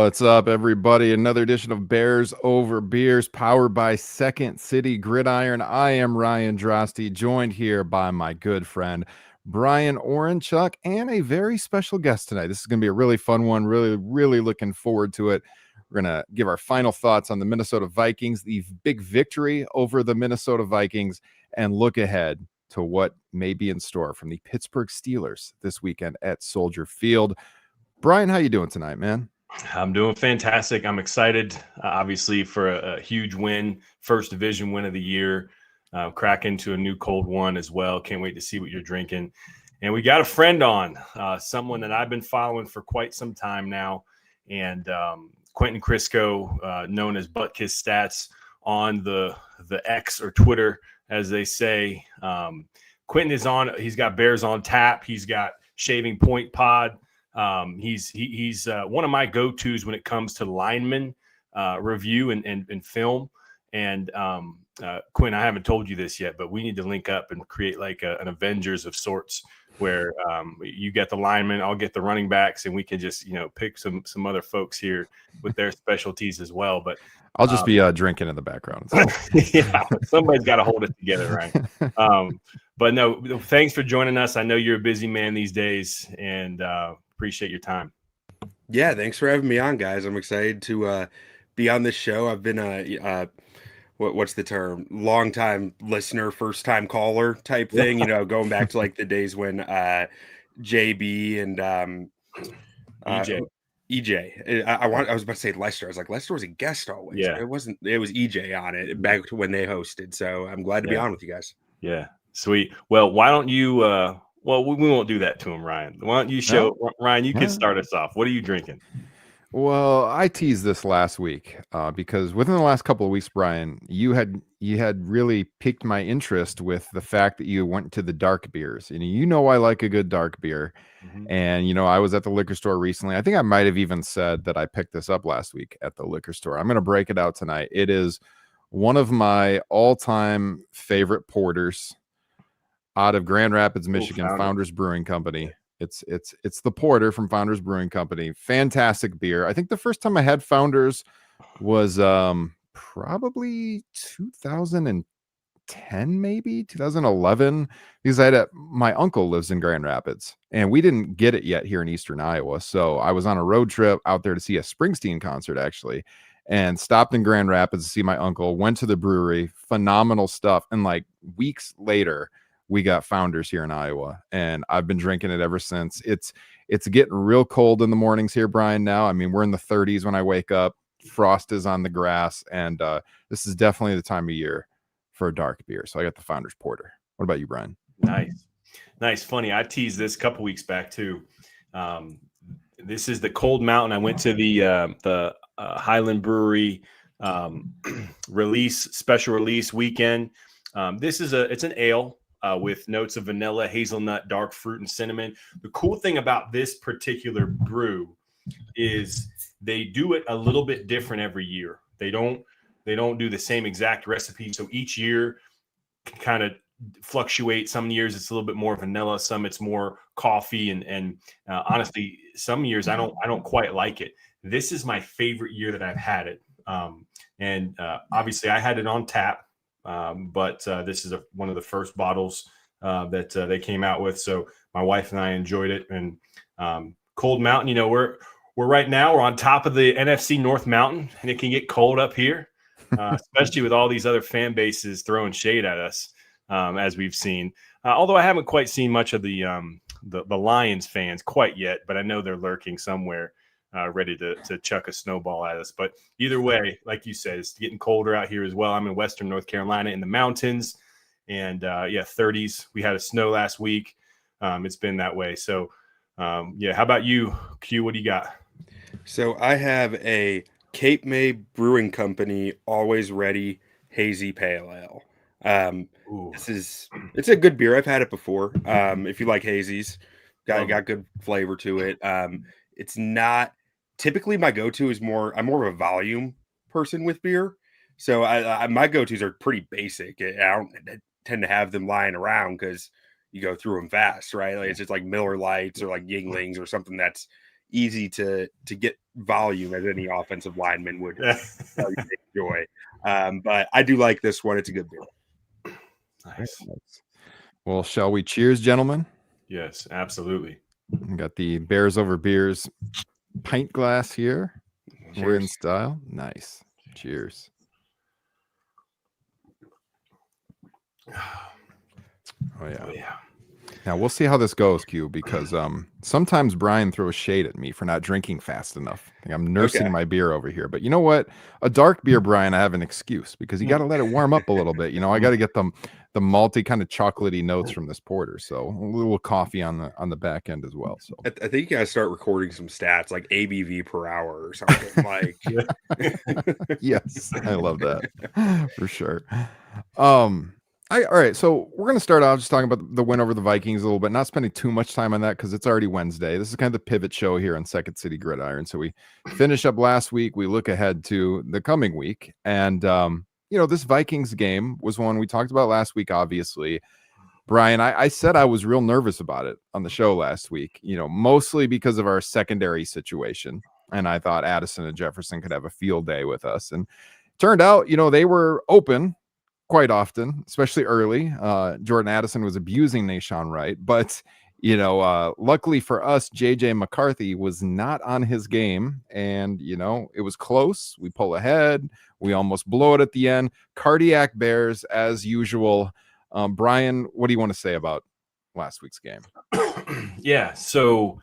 What's up, everybody? Another edition of Bears Over Beers, powered by Second City Gridiron. I am Ryan Drosty, joined here by my good friend Bryan Orenchuk, and a very special guest tonight. This is going to be a really fun one. Really looking forward to it. We're going to give our final thoughts on the Minnesota Vikings, the big victory over the Minnesota Vikings, and look ahead to what may be in store from the Pittsburgh Steelers this weekend at Soldier Field. Bryan, how you doing tonight, man? I'm doing fantastic. I'm excited, obviously, for a huge win, first division win of the year, crack into a new cold one as well. Can't wait to see what you're drinking. And we got a friend on, someone that I've been following for quite some time now, and Quinten Krzysko, known as Buttkiss Stats on the X or Twitter, as they say. Quinten is on. He's got Bears on Tap. He's got Shaving Point Pod. He's one of my go-tos when it comes to lineman review and film. And Quinn, I haven't told you this yet, but we need to link up and create like an Avengers of sorts, where you get the linemen, I'll get the running backs, and we can just pick some other folks here with their specialties as well. But I'll just be drinking in the background. Yeah, somebody's got to hold it together, right? But no, thanks for joining us. I know you're a busy man these days, and appreciate your time. Yeah, thanks for having me on, guys. I'm excited to be on this show. I've been what's the term? Long-time listener, first-time caller type thing. Going back to like the days when JB and EJ. I was about to say Lester. I was like, Lester was a guest always. Yeah, it wasn't. It was EJ on it back to when they hosted. So I'm glad to be on with you guys. Yeah, sweet. Well, why don't you? Well, we won't do that to him, Ryan. Why don't you show Ryan? You can start us off. What are you drinking? Well, I teased this last week because within the last couple of weeks, Bryan, you had really piqued my interest with the fact that you went to the dark beers. And I like a good dark beer. Mm-hmm. And I was at the liquor store recently. I think I might have even said that I picked this up last week at the liquor store. I'm going to break it out tonight. It is one of my all-time favorite porters out of Grand Rapids, Michigan, Founders Brewing Company. It's the porter from Founders Brewing Company. Fantastic beer. I think the first time I had Founders was probably 2010, maybe 2011, because my uncle lives in Grand Rapids, and we didn't get it yet here in Eastern Iowa. So I was on a road trip out there to see a Springsteen concert, actually, and stopped in Grand Rapids to see my uncle. Went to the brewery, phenomenal stuff, and like weeks later, we got Founders here in Iowa, and I've been drinking it ever since. It's getting real cold in the mornings here, Bryan, now. I mean, we're in the 30s when I wake up. Frost is on the grass, and this is definitely the time of year for a dark beer. So I got the Founders Porter. What about you, Bryan? Nice. Funny, I teased this a couple weeks back too. This is the Cold Mountain. I went to the Highland Brewery special release weekend. It's an ale. With notes of vanilla, hazelnut, dark fruit, and cinnamon. The cool thing about this particular brew is they do it a little bit different every year. They don't do the same exact recipe. So each year can kind of fluctuate. Some years it's a little bit more vanilla, some it's more coffee, and honestly, some years I don't quite like it. This is my favorite year that I've had it, and obviously I had it on tap. But this is one of the first bottles that they came out with. So my wife and I enjoyed it. And Cold Mountain, we're right now, we're on top of the NFC North Mountain, and it can get cold up here, especially with all these other fan bases throwing shade at us, as we've seen. Although I haven't quite seen much of the Lions fans quite yet, but I know they're lurking somewhere. Ready to chuck a snowball at us. But either way, like you said, it's getting colder out here as well. I'm in Western North Carolina in the mountains, and 30s. We had a snow last week. It's been that way. So how about you, Q? What do you got? So I have a Cape May Brewing Company Always Ready Hazy Pale Ale. It's a good beer. I've had it before. If you like hazies, got good flavor to it. It's not typically my go-to is I'm more of a volume person with beer. So my go-tos are pretty basic. I don't tend to have them lying around because you go through them fast, right? Like it's just like Miller Lights or like Yinglings or something that's easy to get volume as any offensive lineman would enjoy. But I do like this one. It's a good beer. Nice. Well, shall we cheers, gentlemen? Yes, absolutely. We got the Bears Over Beers pint glass here. Cheers. We're in style. Nice. Cheers. Oh yeah. Oh, yeah. Now we'll see how this goes, Q, because sometimes Brian throws shade at me for not drinking fast enough. I'm nursing my beer over here. But you know what? A dark beer, Brian, I have an excuse because you got to let it warm up a little bit. I got to get the malty kind of chocolatey notes from this porter. So a little coffee on the back end as well. So I think you guys start recording some stats like ABV per hour or something. Like yes, I love that for sure. All right, so we're going to start off just talking about the win over the Vikings a little bit, not spending too much time on that because it's already Wednesday. This is kind of the pivot show here on Second City Gridiron. So we finish up last week. We look ahead to the coming week. And, this Vikings game was one we talked about last week, obviously. Brian, I said I was real nervous about it on the show last week, mostly because of our secondary situation. And I thought Addison and Jefferson could have a field day with us. And turned out, they were open quite often, especially early. Jordan Addison was abusing Nashawn Wright, but luckily for us, JJ McCarthy was not on his game, and it was close. We pull ahead, we almost blow it at the end. Cardiac Bears as usual. Brian, what do you want to say about last week's game? Yeah, so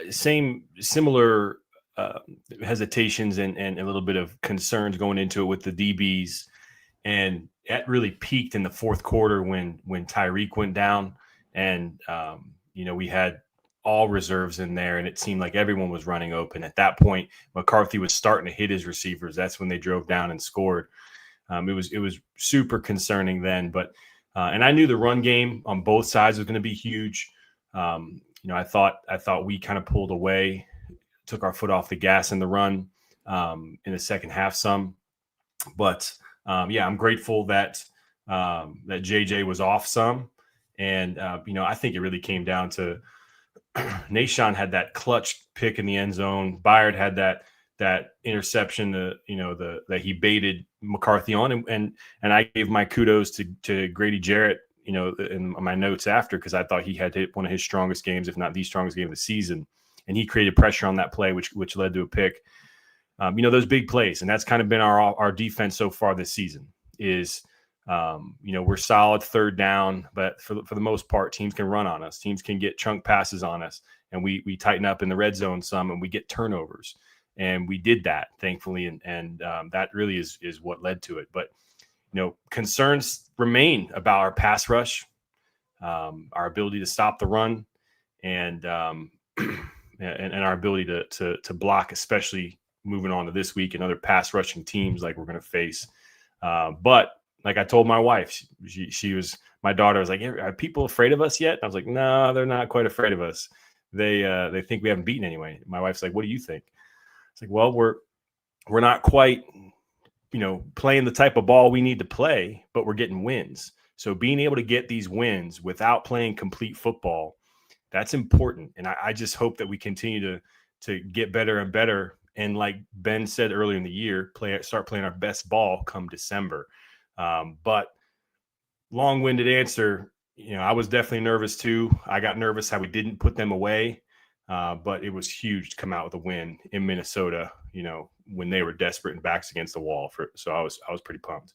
similar hesitations and a little bit of concerns going into it with the DBs. And that really peaked in the fourth quarter when Tyreek went down, and we had all reserves in there, and it seemed like everyone was running open. At that point, McCarthy was starting to hit his receivers. That's when they drove down and scored. It was super concerning then, but and I knew the run game on both sides was going to be huge. I thought we kind of pulled away, took our foot off the gas in the run in the second half some, but. I'm grateful that JJ was off some, and I think it really came down to Nashawn had that clutch pick in the end zone. Byard had that interception, that he baited McCarthy on, and I gave my kudos to Grady Jarrett, in my notes after, because I thought he had hit one of his strongest games, if not the strongest game of the season, and he created pressure on that play, which led to a pick. Those big plays, and that's kind of been our defense so far this season is, we're solid third down, but for the most part, teams can run on us. Teams can get chunk passes on us, and we tighten up in the red zone some, and we get turnovers, and we did that thankfully, and that really is what led to it. But concerns remain about our pass rush, our ability to stop the run, and our ability to block, especially moving on to this week and other pass rushing teams like we're going to face. But like I told my wife, my daughter was like, are people afraid of us yet? I was like, no, they're not quite afraid of us. They think we haven't beaten anyway. My wife's like, what do you think? It's like, well, we're not quite, playing the type of ball we need to play, but we're getting wins. So being able to get these wins without playing complete football, that's important. And I just hope that we continue to get better and better. And like Ben said earlier in the year, start playing our best ball come December. But long-winded answer, I was definitely nervous too. I got nervous how we didn't put them away. But it was huge to come out with a win in Minnesota, when they were desperate and backs against the wall. So I was pretty pumped.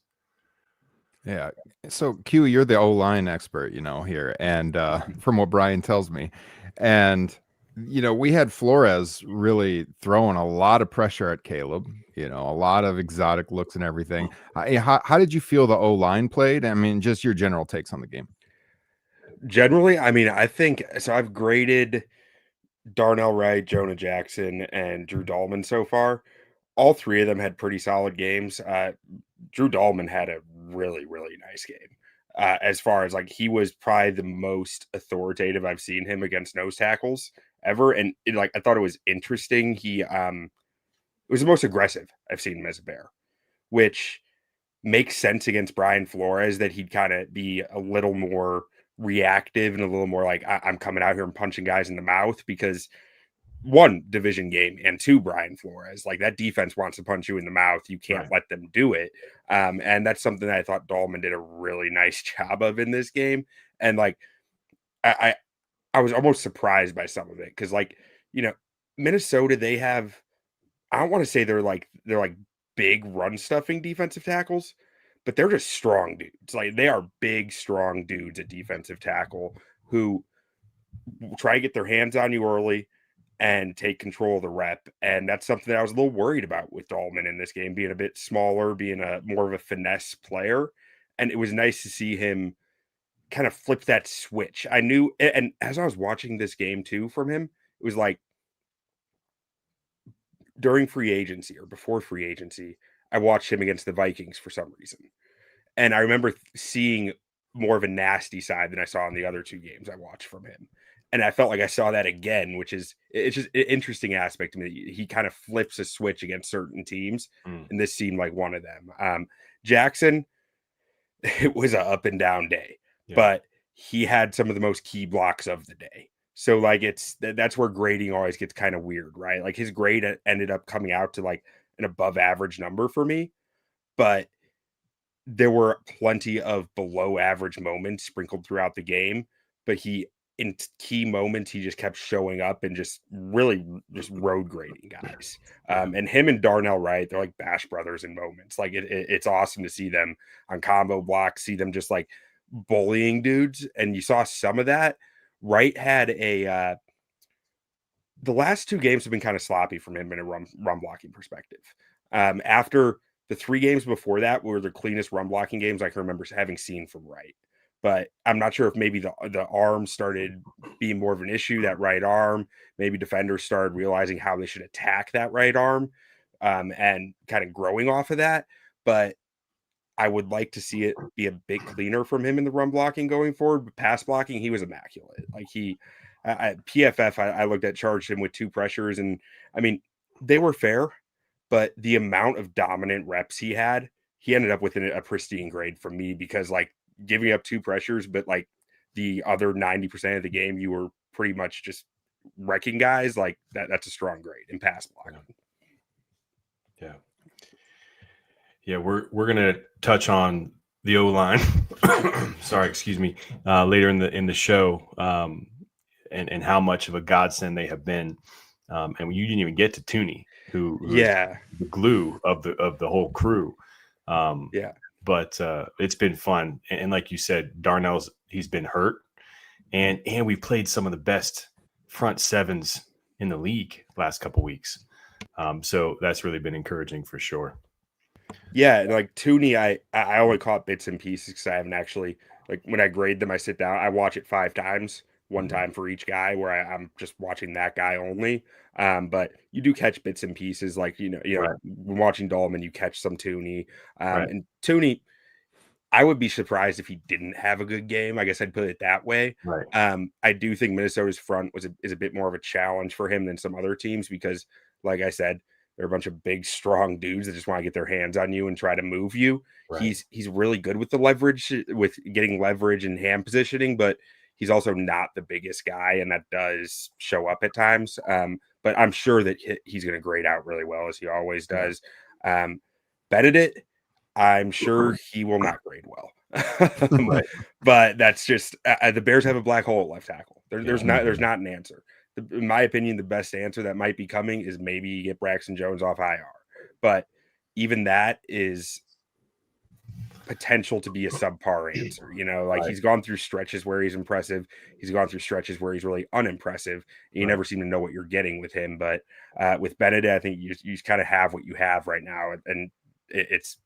Yeah. So Q, you're the O-line expert, here. And from what Brian tells me. And we had Flores really throwing a lot of pressure at Caleb, a lot of exotic looks and everything. How did you feel the O-line played? I mean, just your general takes on the game. Generally, I think so. I've graded Darnell Wright, Jonah Jackson, and Drew Dahlman so far. All three of them had pretty solid games. Drew Dahlman had a really, really nice game. As far as he was probably the most authoritative I've seen him against nose tackles ever. And I thought it was interesting. He it was the most aggressive I've seen him as a Bear, which makes sense against Brian Flores, that he'd kind of be a little more reactive and a little more I'm coming out here and punching guys in the mouth, because one, division game, and two, Brian Flores. Like, that defense wants to punch you in the mouth. You can't let them do it. And that's something that I thought Dahlman did a really nice job of in this game. And like, I was almost surprised by some of it because, like, Minnesota, they have, I don't want to say they're like big run stuffing defensive tackles, but they're just strong dudes. Like, they are big, strong dudes at defensive tackle who try to get their hands on you early and take control of the rep. And that's something that I was a little worried about with Dahlman in this game, being a bit smaller, being a more of a finesse player. And it was nice to see him kind of flip that switch. I knew, and as I was watching this game too from him, it was like during free agency or before free agency, I watched him against the Vikings for some reason. And I remember seeing more of a nasty side than I saw in the other two games I watched from him. And I felt like I saw that again, which is, it's just an interesting aspect to me. He kind of flips a switch against certain teams, and this seemed like one of them. Jackson, it was an up and down day, but he had some of the most key blocks of the day. So like, that's where grading always gets kind of weird, right? Like, his grade ended up coming out to like an above average number for me, but there were plenty of below average moments sprinkled throughout the game, but in key moments, he just kept showing up and just really just road grading guys. And him and Darnell Wright, they're like Bash brothers in moments. Like, it's awesome to see them on combo blocks, see them just like bullying dudes. And you saw some of that. Wright had the last two games have been kind of sloppy from him in a run blocking perspective. After the 3 games before that were the cleanest run blocking games I can remember having seen from Wright. But I'm not sure if maybe the arm started being more of an issue, that right arm. Maybe defenders started realizing how they should attack that right arm, and kind of growing off of that. But I would like to see it be a bit cleaner from him in the run blocking going forward. But pass blocking, he was immaculate. Like, PFF, I looked at, charged him with 2 pressures. And I mean, they were fair, but the amount of dominant reps he ended up with a pristine grade from me, because like, giving up 2 pressures, but like the other 90% of the game, you were pretty much just wrecking guys. Like, that's a strong grade in pass blocking. Yeah. We're going to touch on the O-line. Sorry, excuse me. Later in the show, and how much of a godsend they have been. And you didn't even get to Tooney, who is the glue of the whole crew. But it's been fun. And like you said, he's been hurt. And we played some of the best front sevens in the league last couple weeks. So that's really been encouraging for sure. Yeah, like Tooney, I only caught bits and pieces because I haven't actually, like, when I grade them, I sit down, I watch it 5 times, one time for each guy, where I'm just watching that guy only. But you do catch bits and pieces, like, Right. when watching Dahlman, you catch some Tooney. And Tooney, I would be surprised if he didn't have a good game. I guess I'd put it that way. Right. I do think Minnesota's front is a bit more of a challenge for him than some other teams, because, like I said, they're a bunch of big, strong dudes that just want to get their hands on you and try to move you. Right. He's really good with the leverage, with getting leverage and hand positioning, but he's also not the biggest guy, and that does show up at times. But I'm sure that he's going to grade out really well, as he always does. Benedict, I'm sure he will not grade well. Right. But that's just the Bears have a black hole at left tackle. There's not an answer. In my opinion, the best answer that might be coming is maybe you get Braxton Jones off IR. But even that is potential to be a subpar answer. He's gone through stretches where he's impressive. He's gone through stretches where he's really unimpressive. You never seem to know what you're getting with him. But with Benedict, I think you just kind of have what you have right now. And it's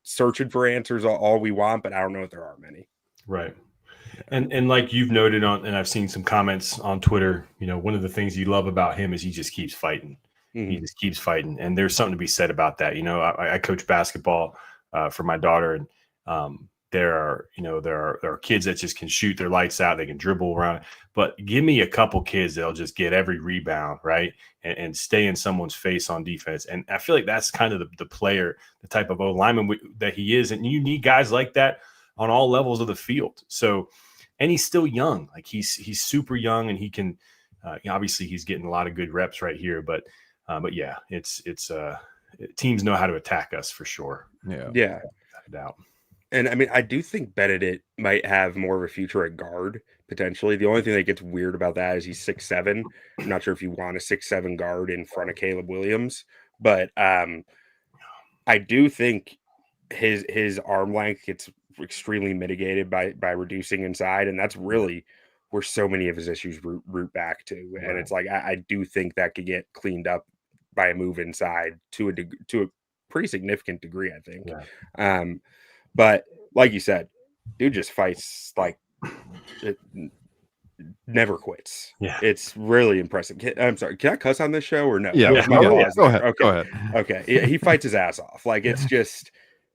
searching for answers all we want, but I don't know if there are many. Right. And like you've noted and I've seen some comments on Twitter, one of the things you love about him is he just keeps fighting. Mm-hmm. He just keeps fighting. And there's something to be said about that. I coach basketball for my daughter, and there are kids that just can shoot their lights out. They can dribble around, but give me a couple kids that'll just get every rebound, right, and stay in someone's face on defense. And I feel like that's kind of the player, the type of lineman that he is. And you need guys like that on all levels of the field. So, and he's still young. Like he's super young, and he can Obviously, he's getting a lot of good reps right here, but yeah, it's teams know how to attack us for sure. Yeah. Without a doubt. And I mean, I do think Benedict might have more of a future at guard potentially. The only thing that gets weird about that is he's 6'7". I'm not sure if you want a 6'7" guard in front of Caleb Williams, but I do think his arm length gets extremely mitigated by reducing inside, and that's really where so many of his issues root back to. And it's like I do think that could get cleaned up by a move inside to a pretty significant degree, I think. Yeah. But like you said, dude just fights like it never quits. Yeah, it's really impressive. I'm sorry, can I cuss on this show or no? Yeah, go ahead. Okay. Go ahead. Okay, yeah, he fights his ass off. Like it's just,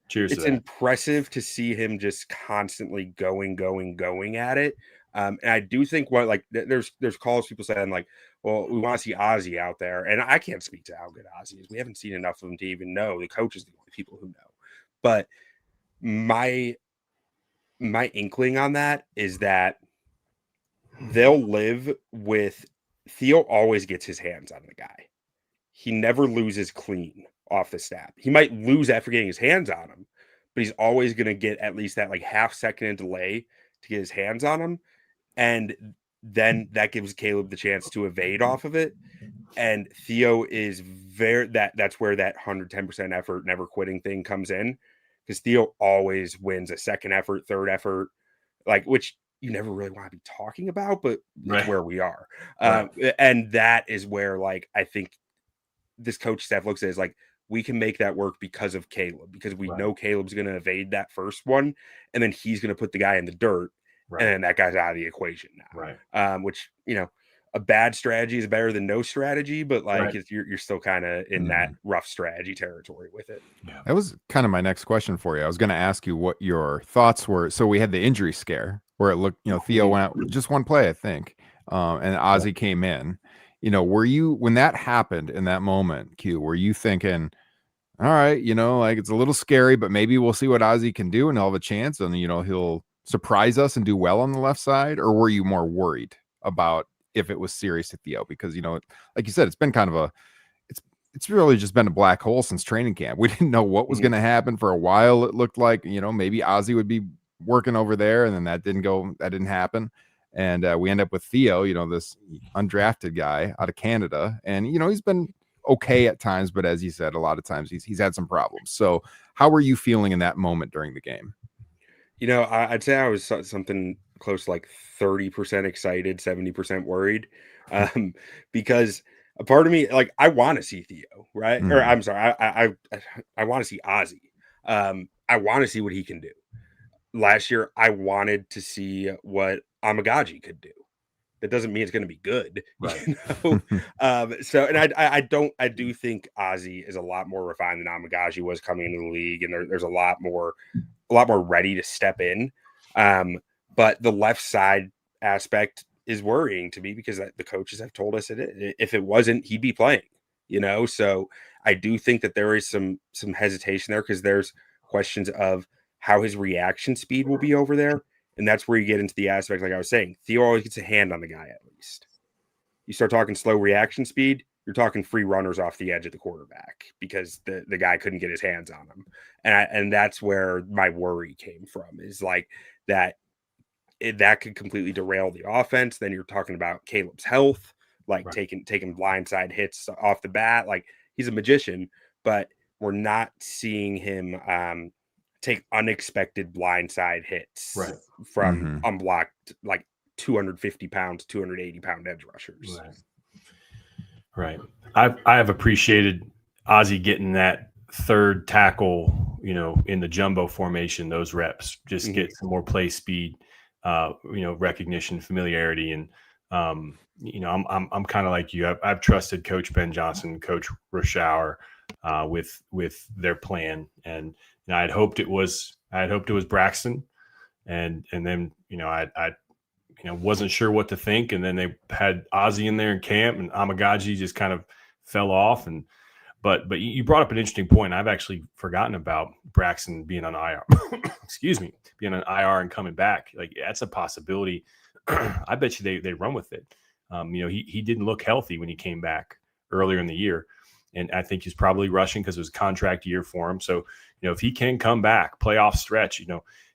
cheers. It's impressive to see him just constantly going at it. And I do think there's calls people saying like, well, we want to see Ozzie out there, and I can't speak to how good Ozzie is. We haven't seen enough of him to even know. The coach is the only people who know. But my inkling on that is that they'll live with Theo always gets his hands on the guy. He never loses clean off the snap. He might lose after getting his hands on him, but he's always going to get at least that like half second of delay to get his hands on him. And then that gives Caleb the chance to evade off of it. And Theo is that's where that 110% effort, never quitting thing comes in. Because Theo always wins a second effort, third effort, like which you never really want to be talking about, but it's where we are. And that is where like I think this coach staff looks at it as like we can make that work because of Caleb, because we know Caleb's going to evade that first one, and then he's going to put the guy in the dirt, and then that guy's out of the equation now. Which a bad strategy is better than no strategy, but like you're still kind of in that rough strategy territory with it. Yeah. That was kind of my next question for you. I was going to ask you what your thoughts were. So we had the injury scare where it looked, Theo went out just one play, I think, and Ozzie came in. Were you, when that happened in that moment, Q, were you thinking, all right, like it's a little scary, but maybe we'll see what Ozzie can do and he'll have a chance and, he'll surprise us and do well on the left side? Or were you more worried about if it was serious to Theo? Because, like you said, it's been kind of it's really just been a black hole since training camp. We didn't know what was going to happen for a while. It looked like, maybe Ozzie would be working over there, and then that didn't happen. And we end up with Theo, this undrafted guy out of Canada. And, he's been okay at times, but as you said, a lot of times he's had some problems. So how were you feeling in that moment during the game? I'd say I was something close to like 30% excited, 70% worried, because a part of me, like, I want to see Theo, right? Or I'm sorry, I want to see Ozzie. I want to see what he can do. Last year, I wanted to see what Amagaji could do. That doesn't mean it's going to be good, right? So, and I do think Ozzie is a lot more refined than Amagaji was coming into the league, and there's a lot more ready to step in. But the left side aspect is worrying to me because the coaches have told us if it wasn't, he'd be playing, So I do think that there is some hesitation there because there's questions of how his reaction speed will be over there. And that's where you get into the aspect, like I was saying, Theo always gets a hand on the guy at least. You start talking slow reaction speed, you're talking free runners off the edge of the quarterback because the guy couldn't get his hands on him. And that's where my worry came from, is like that could completely derail the offense. Then you're talking about Caleb's health, like taking blindside hits off the bat. Like he's a magician, but we're not seeing him take unexpected blindside hits from unblocked, like 250 pounds, 280 pound edge rushers. Right. I have appreciated Ozzie getting that third tackle, in the jumbo formation, those reps, just get some more play speed, recognition, familiarity. And, I'm kind of like you. I've trusted Coach Ben Johnson, Coach Rochauer, with their plan. And, I had hoped it was Braxton, and then I wasn't sure what to think, and then they had Ozzie in there in camp, and Amagaji just kind of fell off. But you brought up an interesting point. I've actually forgotten about Braxton being on IR. Excuse me, being on IR and coming back. Like that's a possibility. I bet you they run with it. He didn't look healthy when he came back earlier in the year. And I think he's probably rushing because it was a contract year for him. So, if he can come back, playoff stretch,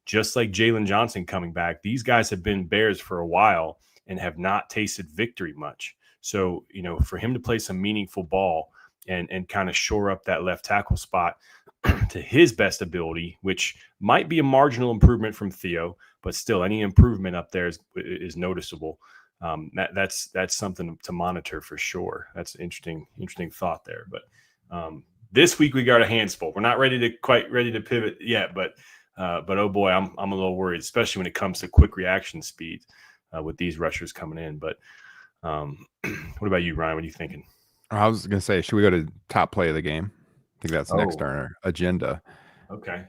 just like Jalen Johnson coming back, these guys have been Bears for a while and have not tasted victory much. So, for him to play some meaningful ball and kind of shore up that left tackle spot to his best ability, which might be a marginal improvement from Theo, but still any improvement up there is noticeable. That's something to monitor for sure. That's an interesting thought there. But this week we got our hands full. We're not quite ready to pivot yet, but oh boy, I'm a little worried, especially when it comes to quick reaction speed with these rushers coming in. But what about you, Ryan? What are you thinking? I was going to say, should we go to top play of the game? I think that's next on our agenda. Okay.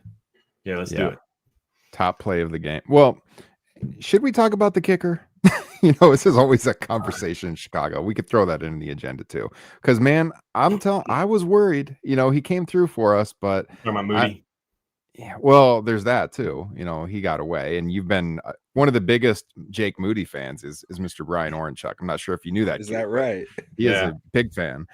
Yeah, let's do it. Top play of the game. Well, should we talk about the kicker? This is always a conversation in Chicago. We could throw that in the agenda too. Because, man, I was worried. He came through for us, but Moody. Yeah, well, there's that too. He got away, and you've been one of the biggest Jake Moody fans is Mr. Bryan Orenchuk. I'm not sure if you knew that. Is that right? He is a big fan.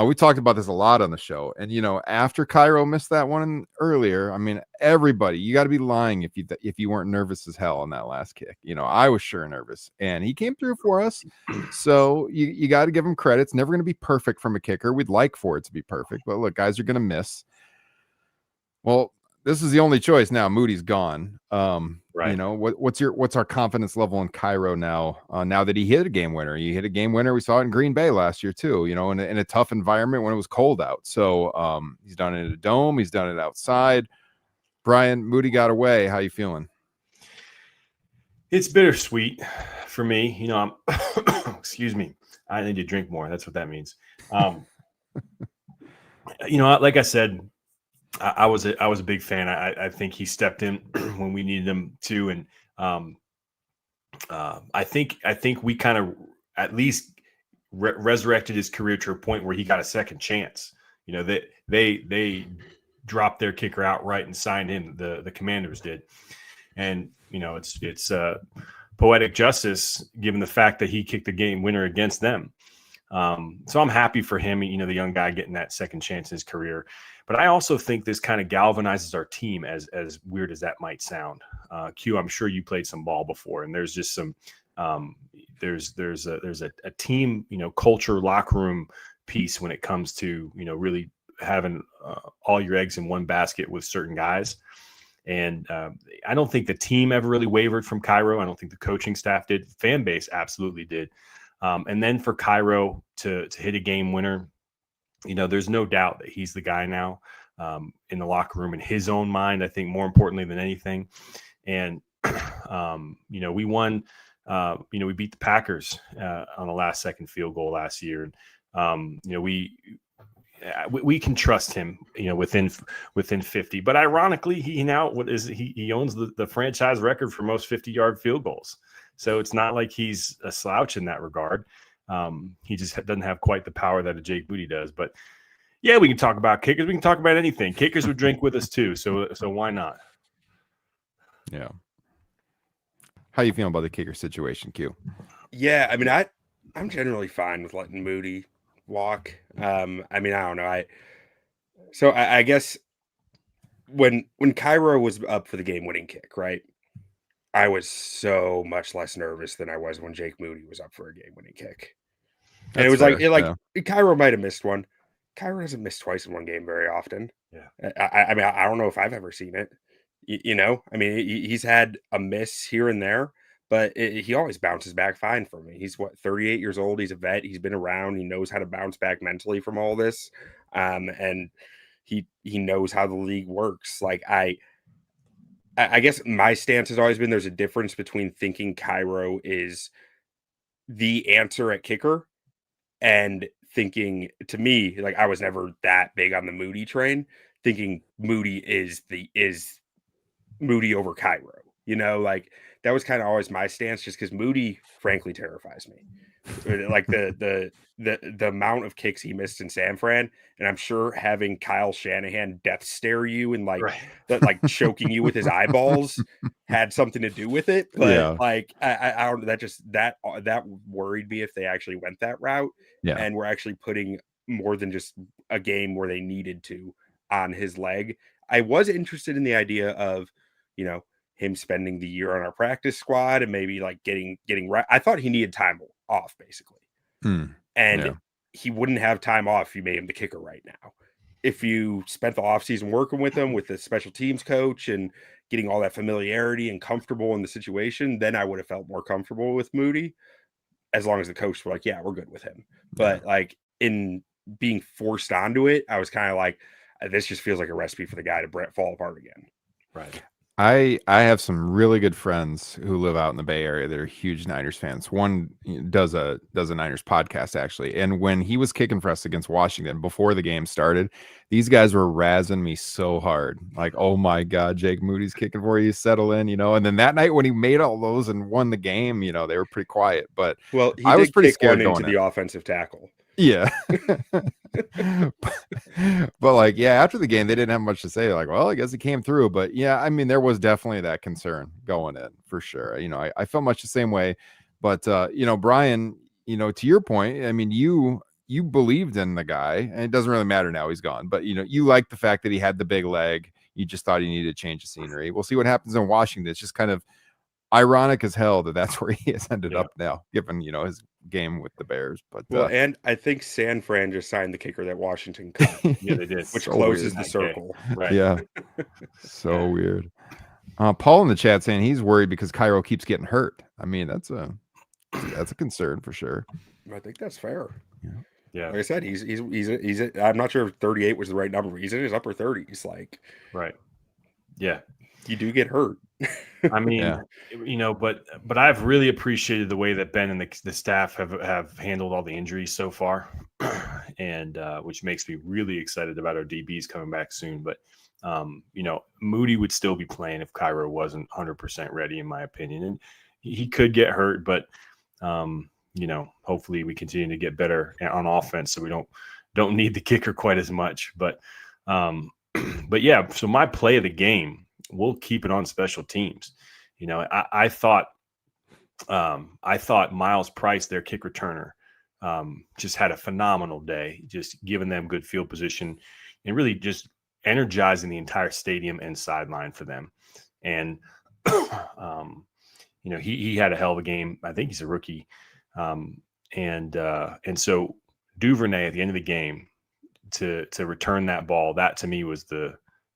We talked about this a lot on the show, and after Cairo missed that one earlier, I mean, everybody, you got to be lying if you weren't nervous as hell on that last kick. I was sure nervous, and he came through for us. So you got to give him credit. It's never going to be perfect from a kicker. We'd like for it to be perfect, but look, guys are going to miss. Well, this is the only choice now. Moody's gone. Right. What's our confidence level in Cairo now? Now that he hit a game winner, he hit a game winner. We saw it in Green Bay last year too. In a tough environment when it was cold out. So he's done it in a dome. He's done it outside. Bryan, Moody got away. How you feeling? It's bittersweet for me. I'm excuse me. I need to drink more. That's what that means. Like I said, I was a big fan. I think he stepped in when we needed him to, and I think we kind of at least resurrected his career to a point where he got a second chance. They dropped their kicker outright and signed him. The Commanders did, and it's poetic justice given the fact that he kicked the game winner against them. So I'm happy for him. The young guy getting that second chance in his career. But I also think this kind of galvanizes our team, as weird as that might sound. Q, I'm sure you played some ball before, and there's just some there's a team culture, locker room piece when it comes to really having all your eggs in one basket with certain guys. And I don't think the team ever really wavered from Cairo. I don't think the coaching staff did. Fan base absolutely did. And then for Cairo to hit a game winner. There's no doubt that he's the guy now in the locker room in his own mind, I think more importantly than anything. And, we won, we beat the Packers on the last second field goal last year. And, we can trust him, within 50, but ironically, he owns the franchise record for most 50-yard field goals. So it's not like he's a slouch in that regard. He just doesn't have quite the power that a Jake Moody does. But yeah, we can talk about kickers. We can talk about anything. Kickers would drink with us too. So why not? Yeah. How you feeling about the kicker situation, Q? Yeah, I mean, I'm generally fine with letting Moody walk. I mean, I don't know. I guess when Cairo was up for the game-winning kick, right? I was so much less nervous than I was when Jake Moody was up for a game-winning kick. And it was fair. Cairo might have missed one. Cairo hasn't missed twice in one game very often. Yeah. I mean, I don't know if I've ever seen it. I mean, he's had a miss here and there, but he always bounces back fine for me. He's 38 years old. He's a vet. He's been around. He knows how to bounce back mentally from all this. And he knows how the league works. Like I guess my stance has always been there's a difference between thinking Cairo is the answer at kicker and thinking, to me, like I was never that big on the Moody train, thinking Moody is Moody over Cairo. Like that was kind of always my stance, just because Moody, frankly, terrifies me. Like the amount of kicks he missed in San Fran, and I'm sure having Kyle Shanahan death stare you and like choking you with his eyeballs had something to do with it. But like I don't know, that worried me if they actually went that route, and were actually putting more than just a game where they needed to on his leg. I was interested in the idea of, him spending the year on our practice squad and maybe like getting right. I thought he needed time off basically. And he wouldn't have time off if you made him the kicker right now. If you spent the offseason working with him with the special teams coach and getting all that familiarity and comfortable in the situation, then I would have felt more comfortable with Moody, as long as the coach were like, yeah, we're good with him. But like in being forced onto it, I was kind of like, this just feels like a recipe for the guy to fall apart again. Right. I have some really good friends who live out in the Bay Area that are huge Niners fans. One does a Niners podcast actually, and when he was kicking for us against Washington before the game started, these guys were razzing me so hard, like, "Oh my God, Jake Moody's kicking for you, settle in," And then that night when he made all those and won the game, they were pretty quiet. But I was pretty scared into the offensive tackle. Yeah. but like, after the game, they didn't have much to say. Like, well, I guess he came through. But I mean, there was definitely that concern going in for sure. I felt much the same way. But Bryan, to your point, I mean, you believed in the guy, and it doesn't really matter now he's gone. But you like the fact that he had the big leg. You just thought he needed to change the scenery. We'll see what happens in Washington. It's just kind of ironic as hell that's where he has ended up now, given his game with the Bears. But and I think San Fran just signed the kicker that Washington cut. Yeah, they did, which closes the circle. Right. Yeah, so weird. Paul in the chat saying he's worried because Cairo keeps getting hurt. I mean, that's a concern for sure. I think that's fair. Yeah. Like I said, he's I'm not sure if 38 was the right number, but he's in his upper 30s. Like, right. Yeah. You do get hurt. I mean, but I've really appreciated the way that Ben and the staff have handled all the injuries so far, and which makes me really excited about our DBs coming back soon. But Moody would still be playing if Cairo wasn't 100% ready, in my opinion, and he could get hurt. But hopefully we continue to get better on offense, so we don't need the kicker quite as much. But yeah, so my play of the game, we'll keep it on special teams. I thought Miles Price, their kick returner, just had a phenomenal day, just giving them good field position and really just energizing the entire stadium and sideline for them. And, he had a hell of a game. I think he's a rookie. And so Duvernay at the end of the game to return that ball, that to me was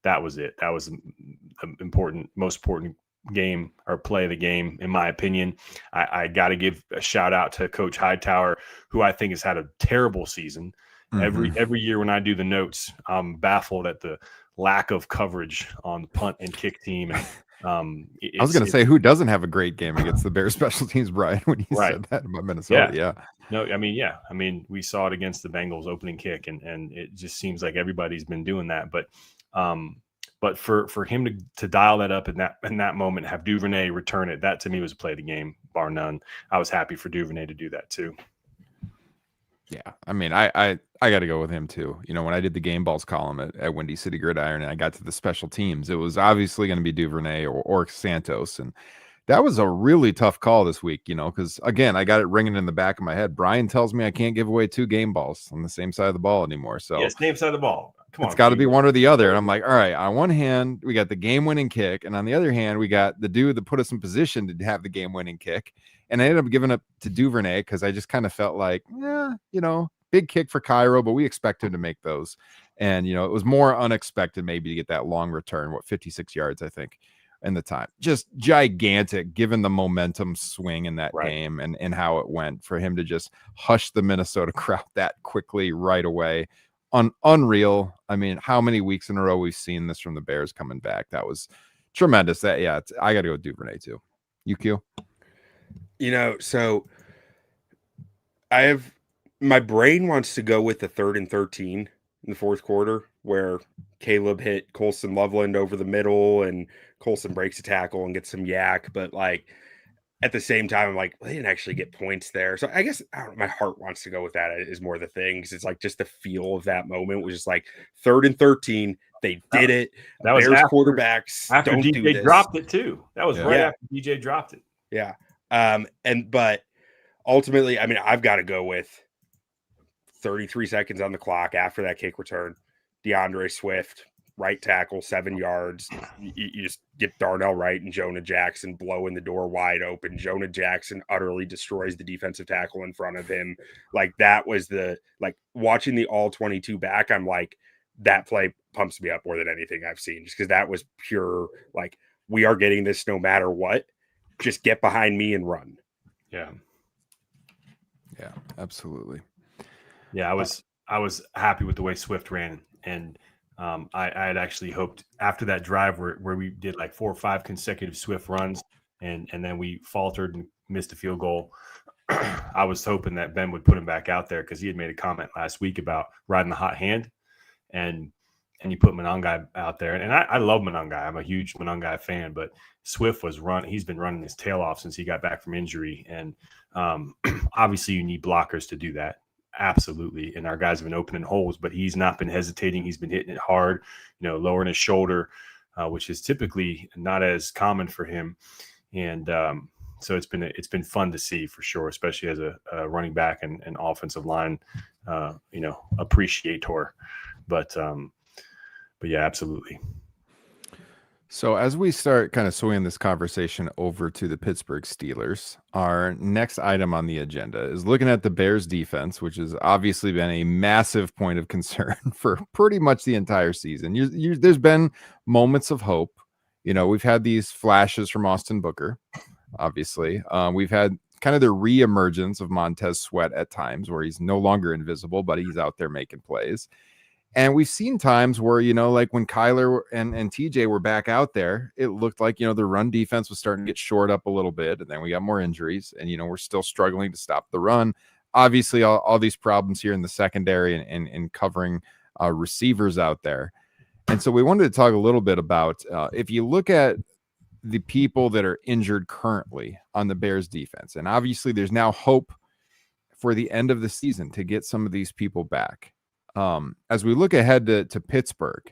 that was it. That was the most important game or play of the game, in my opinion. I got to give a shout out to Coach Hightower, who I think has had a terrible season. Mm-hmm. Every year when I do the notes, I'm baffled at the lack of coverage on the punt and kick team. And, I was going to say, who doesn't have a great game against the Bears special teams, Bryan, when you said that about Minnesota? Yeah. No, I mean, we saw it against the Bengals opening kick, and it just seems like everybody's been doing that. But for him to dial that up in that moment, have Duvernay return it, that to me was a play of the game, bar none. I was happy for Duvernay to do that too. Yeah, I mean, I got to go with him too. When I did the game balls column at Windy City Gridiron and I got to the special teams, it was obviously going to be Duvernay or Santos, and that was a really tough call this week. Because again, I got it ringing in the back of my head. Bryan tells me I can't give away 2 game balls on the same side of the ball anymore. So same side of the ball. Come on, it's got to be one or the other. And I'm like, all right, on one hand, we got the game-winning kick, and on the other hand, we got the dude that put us in position to have the game-winning kick. And I ended up giving up to Duvernay because I just kind of felt like, big kick for Cairo, but we expect him to make those. And, it was more unexpected maybe to get that long return, 56 yards, I think, in the time. Just gigantic, given the momentum swing in that game and how it went, for him to just hush the Minnesota crowd that quickly right away. Unreal. I mean, how many weeks in a row we've seen this from the Bears coming back? That was tremendous. I got to go with Duvernay too. UQ? So my brain wants to go with the 3rd and 13 in the fourth quarter, where Caleb hit Colson Loveland over the middle, and Colson breaks a tackle and gets some yak. But like at the same time, I'm like, well, they didn't actually get points there. So I guess I don't know, my heart wants to go with that is more the thing, because it's like just the feel of that moment was just like 3rd and 13. They did it. That was Bears after, quarterbacks after don't DJ do this. dropped it too. That was right Yeah. after DJ dropped it. Yeah. But ultimately, I mean, I've got to go with 33 seconds on the clock after that kick return. DeAndre Swift, right tackle, 7 yards. You just get Darnell Wright and Jonah Jackson blowing the door wide open. Jonah Jackson utterly destroys the defensive tackle in front of him. Like that was watching the all 22 back. I'm like, that play pumps me up more than anything I've seen, just because that was pure, like, we are getting this no matter what. Just get behind me and run. Yeah. Yeah, absolutely. Yeah, I was happy with the way Swift ran, and I had actually hoped after that drive where we did like 4 or 5 consecutive Swift runs, and then we faltered and missed a field goal. I was hoping that Ben would put him back out there, because he had made a comment last week about riding the hot hand, and you put Monangai out there, and I love Monangai. I'm a huge Monangai fan, but Swift he's been running his tail off since he got back from injury, and obviously you need blockers to do that. Absolutely. And our guys have been opening holes, but he's not been hesitating. He's been hitting it hard, lowering his shoulder, which is typically not as common for him. And so it's been fun to see, for sure, especially as a running back and offensive line, appreciator. But yeah, absolutely. So as we start kind of swinging this conversation over to the Pittsburgh Steelers, our next item on the agenda is looking at the Bears defense, which has obviously been a massive point of concern for pretty much the entire season. There's been moments of hope. We've had these flashes from Austin Booker, obviously. We've had kind of the reemergence of Montez Sweat at times where he's no longer invisible, but he's out there making plays. And we've seen times where, like when Kyler and TJ were back out there, it looked like, the run defense was starting to get shored up a little bit. And then we got more injuries and, we're still struggling to stop the run. Obviously, all these problems here in the secondary and covering receivers out there. And so we wanted to talk a little bit about if you look at the people that are injured currently on the Bears defense, and obviously there's now hope for the end of the season to get some of these people back. As we look ahead to Pittsburgh,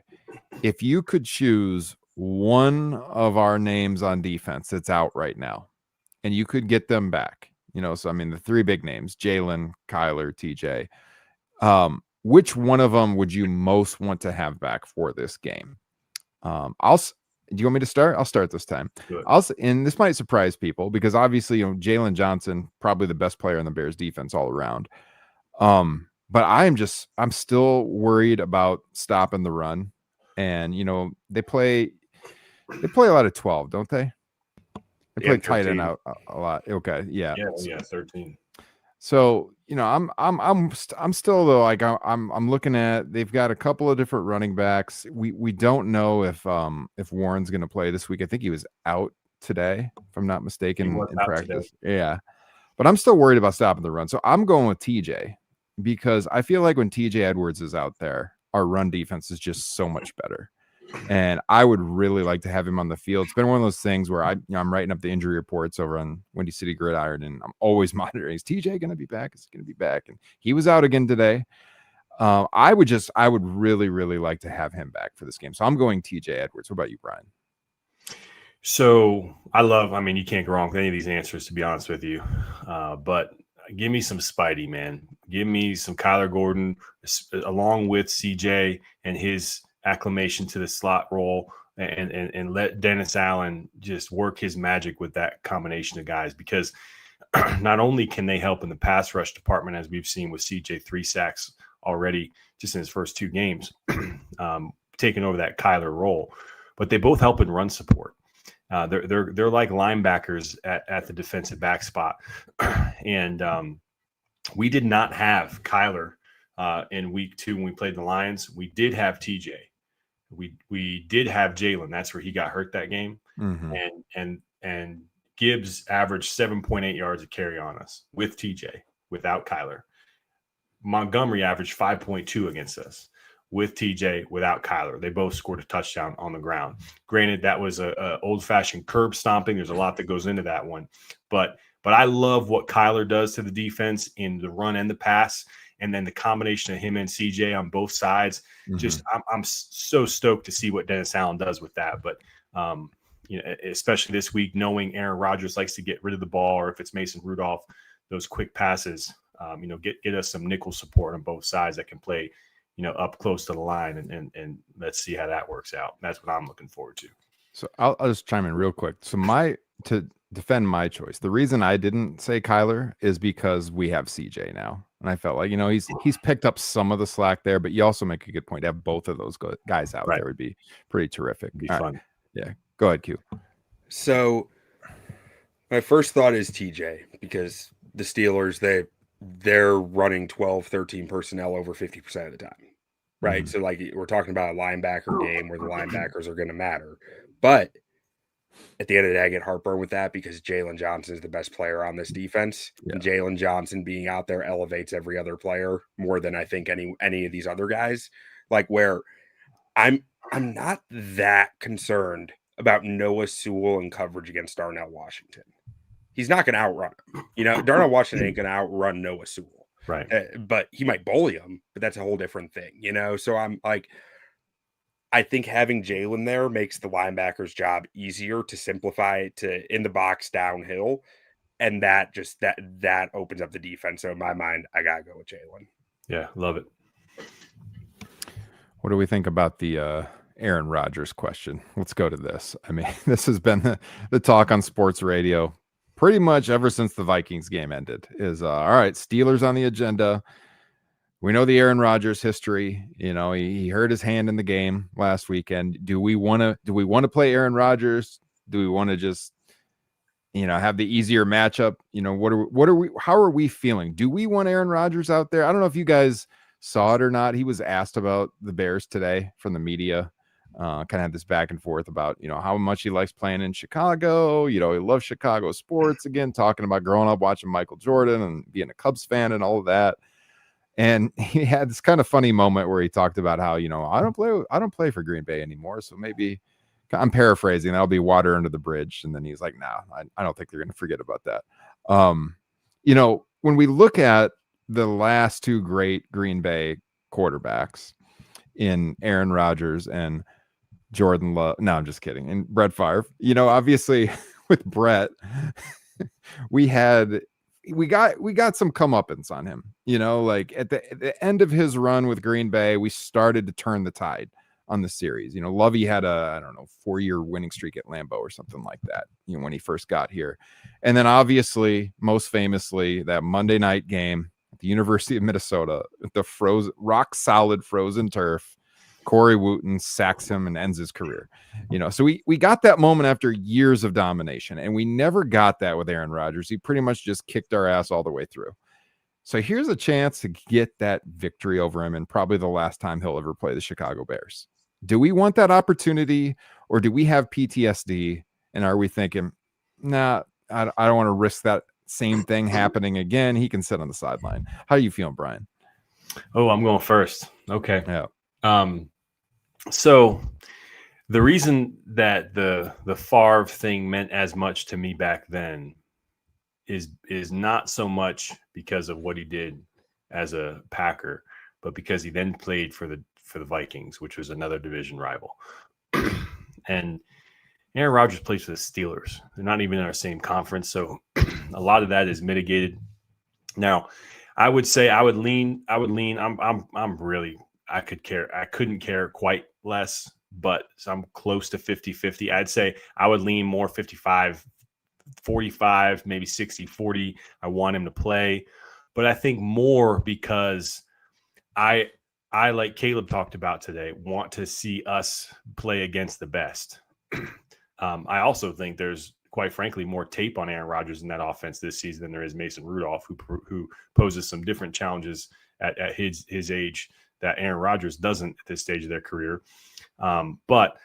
if you could choose one of our names on defense that's out right now, and you could get them back, so I mean the 3 big names, Jalen, Kyler, TJ, which one of them would you most want to have back for this game? Do you want me to start? I'll start this time. And this might surprise people because obviously, Jalen Johnson, probably the best player in the Bears defense all around. But I'm still worried about stopping the run. And, they play a lot of 12, don't they? They play tight end out a lot. Okay. Yeah. Yeah. 13. So, I'm still though, like I'm looking at, they've got a couple of different running backs. We don't know if Warren's going to play this week. I think he was out today, if I'm not mistaken, in practice. Today. Yeah. But I'm still worried about stopping the run. So I'm going with TJ. Because I feel like when TJ Edwards is out there, our run defense is just so much better. And I would really like to have him on the field. It's been one of those things where I'm writing up the injury reports over on Windy City Gridiron, and I'm always monitoring. Is TJ going to be back? Is he going to be back? And he was out again today. I would really, really like to have him back for this game. So I'm going TJ Edwards. What about you, Bryan? So you can't go wrong with any of these answers, to be honest with you. But give me some Spidey, man. Give me some Kyler Gordon along with CJ and his acclimation to the slot role, and let Dennis Allen just work his magic with that combination of guys, because not only can they help in the pass rush department, as we've seen with CJ 3 sacks already just in his first 2 games, taking over that Kyler role, but they both help in run support. They're like linebackers at the defensive back spot. And we did not have Kyler in week 2 when we played the Lions. We did have TJ. We did have Jalen. That's where he got hurt that game. Mm-hmm. And Gibbs averaged 7.8 yards a carry on us with TJ, without Kyler. Montgomery averaged 5.2 against us. with TJ without Kyler. They both scored a touchdown on the ground. Granted, that was a old-fashioned curb stomping. There's a lot that goes into that one. But I love what Kyler does to the defense in the run and the pass, and then the combination of him and CJ on both sides. Just I'm so stoked to see what Dennis Allen does with that. But especially this week, knowing Aaron Rodgers likes to get rid of the ball, or if it's Mason Rudolph, those quick passes, get us some nickel support on both sides that can play, up close to the line, and let's see how that works out. That's what I'm looking forward to. So I'll just chime in real quick. So to defend my choice, the reason I didn't say Kyler is because we have CJ now, and I felt like he's picked up some of the slack there, but you also make a good point. To have both of those guys out there would be pretty terrific. It'd be fun. Right. Yeah, go ahead, Q. So my first thought is TJ, because the Steelers, they're running 12, 13 personnel over 50% of the time, right? So like we're talking about a linebacker game where the linebackers are going to matter. But at the end of the day, I get heartburn with that because Jalen Johnson is the best player on this defense. Yeah. And Jalen Johnson being out there elevates every other player more than I think any of these other guys. Like where I'm not that concerned about Noah Sewell in coverage against Darnell Washington. He's not going to outrun him. Darnell Washington ain't going to outrun Noah Sewell. Right. But he might bully him, but that's a whole different thing, So I'm like, I think having Jalen there makes the linebacker's job easier to simplify to in the box downhill. And that opens up the defense. So in my mind, I got to go with Jalen. Yeah, love it. What do we think about the Aaron Rodgers question? Let's go to this. I mean, this has been the talk on sports radio pretty much ever since the Vikings game ended is, all right, Steelers on the agenda. We know the Aaron Rodgers history. He hurt his hand in the game last weekend. Do we want to play Aaron Rodgers? Do we want to just, have the easier matchup? How are we feeling? Do we want Aaron Rodgers out there? I don't know if you guys saw it or not. He was asked about the Bears today from the media. Kind of had this back and forth about, how much he likes playing in Chicago. He loves Chicago sports, again, talking about growing up watching Michael Jordan and being a Cubs fan and all of that. And he had this kind of funny moment where he talked about how, I don't play for Green Bay anymore. So maybe I'm paraphrasing, that'll be water under the bridge. And then he's like, nah, I don't think they're going to forget about that. When we look at the last two great Green Bay quarterbacks in Aaron Rodgers and Jordan Love. No, I'm just kidding. And Brett Favre, obviously with Brett, we got some comeuppance on him, like at the end of his run with Green Bay, we started to turn the tide on the series. Lovey had a 4-year winning streak at Lambeau or something like that, when he first got here. And then obviously, most famously, that Monday night game at the University of Minnesota, the rock solid frozen turf, Corey Wooten sacks him and ends his career. So we got that moment after years of domination, and we never got that with Aaron Rodgers. He pretty much just kicked our ass all the way through. So here's a chance to get that victory over him, and probably the last time he'll ever play the Chicago Bears. Do we want that opportunity, or do we have PTSD, and are we thinking, nah, I don't want to risk that same thing happening again? He can sit on the sideline. How are you feeling, Bryan? Oh, I'm going first. Okay. Yeah. So the reason that the Favre thing meant as much to me back then is not so much because of what he did as a Packer, but because he then played for the Vikings, which was another division rival. And Aaron Rodgers plays for the Steelers. They're not even in our same conference, so a lot of that is mitigated. Now, I would say I would lean. I couldn't care quite less, but so I'm close to 50-50. I'd say I would lean more 55-45, maybe 60-40. I want him to play, but I think more because I like Caleb talked about today, want to see us play against the best. I also think there's, quite frankly, more tape on Aaron Rodgers in that offense this season than there is Mason Rudolph, who poses some different challenges at his age that Aaron Rodgers doesn't at this stage of their career. But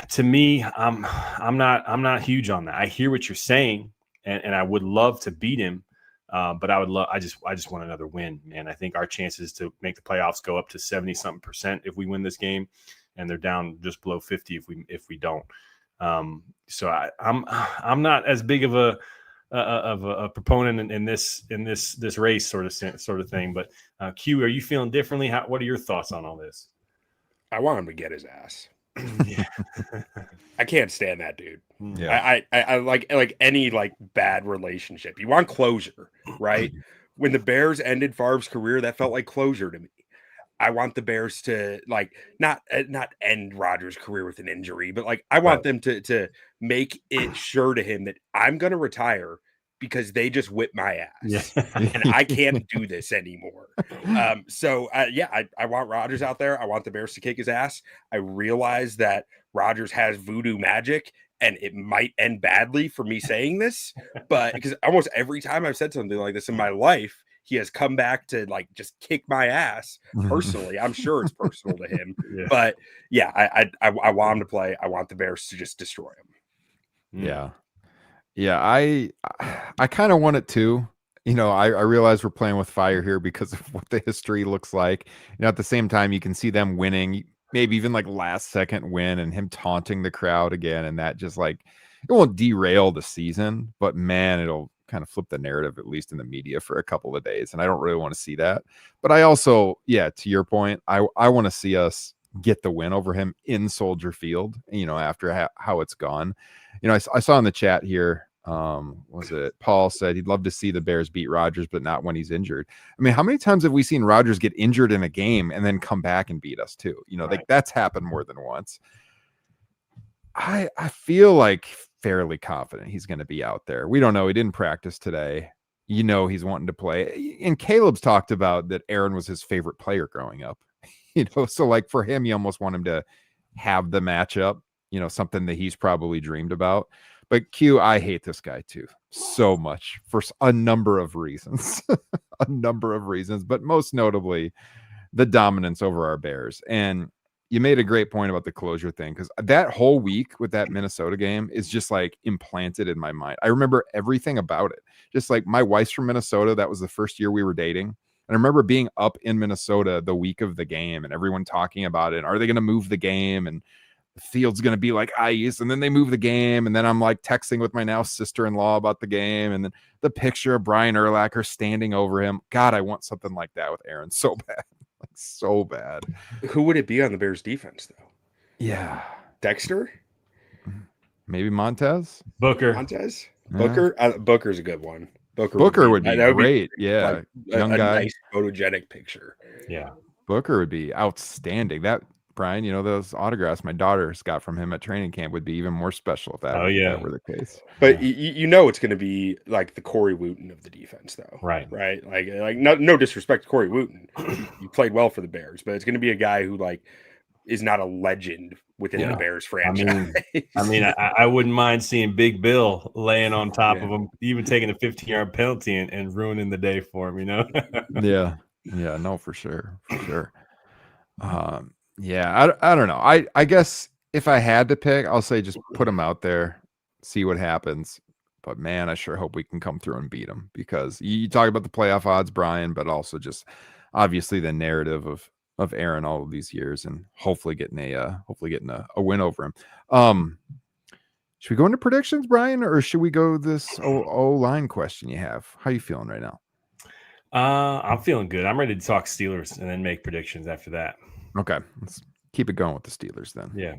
to me, I'm not huge on that. I hear what you're saying, and I would love to beat him. But I just want another win, man. I think our chances to make the playoffs go up to 70-something% if we win this game, and they're down just below 50 if we don't. So I'm not as big of a proponent in this race sort of thing. But Q, are you feeling differently? What are your thoughts on all this? I want him to get his ass. Yeah. I can't stand that dude. Yeah. I like any like bad relationship. You want closure, right? When the Bears ended Favre's career, that felt like closure to me. I want the Bears to like not end Rodgers' career with an injury, but like I want them to make it sure to him that I'm going to retire because they just whipped my ass, and I can't do this anymore. So I want Rodgers out there. I want the Bears to kick his ass. I realize that Rodgers has voodoo magic, and it might end badly for me saying this, but because almost every time I've said something like this in my life, he has come back to like just kick my ass personally. I'm sure it's personal to him, but yeah, I want him to play. I want the Bears to just destroy him. Yeah. Yeah. I kind of want it too. You know, I realize we're playing with fire here because of what the history looks like. You know, at the same time, you can see them winning, maybe even like last second win and him taunting the crowd again. And that just like, it won't derail the season, but man, it'll kind of flip the narrative, at least in the media, for a couple of days. And I don't really want to see that. But I also, to your point, I want to see us get the win over him in Soldier Field, you know, after how it's gone. You know, I saw in the chat here, was it Paul said he'd love to see the Bears beat Rodgers, but not when he's injured. I mean, how many times have we seen Rodgers get injured in a game and then come back and beat us too? You know, like that's happened more than once. I feel like fairly confident he's going to be out there. We don't know. He didn't practice today. You know, he's wanting to play. And Caleb's talked about that Aaron was his favorite player growing up. You know, so like for him, you almost want him to have the matchup, you know, something that he's probably dreamed about. But Q, I hate this guy too so much for a number of reasons, but most notably the dominance over our Bears. And you made a great point about the closure thing, because that whole week with that Minnesota game is just like implanted in my mind. I remember everything about it. Just like my wife's from Minnesota. That was the first year we were dating. And I remember being up in Minnesota the week of the game and everyone talking about it. Are they going to move the game? And the field's going to be like ice. And then they move the game. And then I'm like texting with my now sister-in-law about the game. And then the picture of Brian Urlacher standing over him. God, I want something like that with Aaron so bad. Like so bad. Who would it be on the Bears defense though? Yeah. Dexter? Maybe Montez? Booker. Montez? Booker? Booker's a good one. Booker would be great. Yeah. Like young guy. Nice photogenic picture. Yeah. Booker would be outstanding. That Brian, you know, those autographs my daughter's got from him at training camp would be even more special if that were the case. But you know it's going to be like the Corey Wooten of the defense, though. Right. Like no disrespect to Corey Wooten. You played well for the Bears, but it's going to be a guy who like is not a legend within the Bears franchise. I mean, I wouldn't mind seeing Big Bill laying on top of him, even taking a 15-yard penalty and ruining the day for him, you know? Yeah, no, for sure. I don't know. I guess if I had to pick, I'll say just put him out there, see what happens. But man, I sure hope we can come through and beat him, because you talk about the playoff odds, Brian, but also just obviously the narrative of Aaron all of these years, and hopefully getting a win over him. Should we go into predictions, Brian, or should we go this O-line question you have? How you feeling right now? I'm feeling good. I'm ready to talk Steelers and then make predictions after that. Okay, let's keep it going with the Steelers then. Yeah.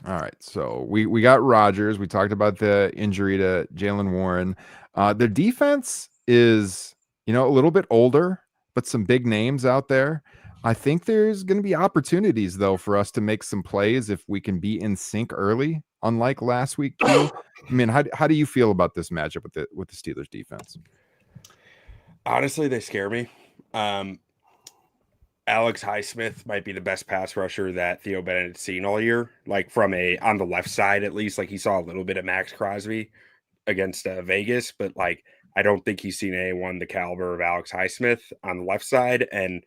All right. So we got Rodgers. We talked about the injury to Jaylen Warren. Their defense is, you know, a little bit older, but some big names out there. I think there's going to be opportunities though for us to make some plays if we can be in sync early, unlike last week. I mean, how do you feel about this matchup with the Steelers defense? Honestly, they scare me. Alex Highsmith might be the best pass rusher that Theo Bennett's seen all year. Like on the left side, at least, like he saw a little bit of Max Crosby against Vegas, but like, I don't think he's seen anyone the caliber of Alex Highsmith on the left side. And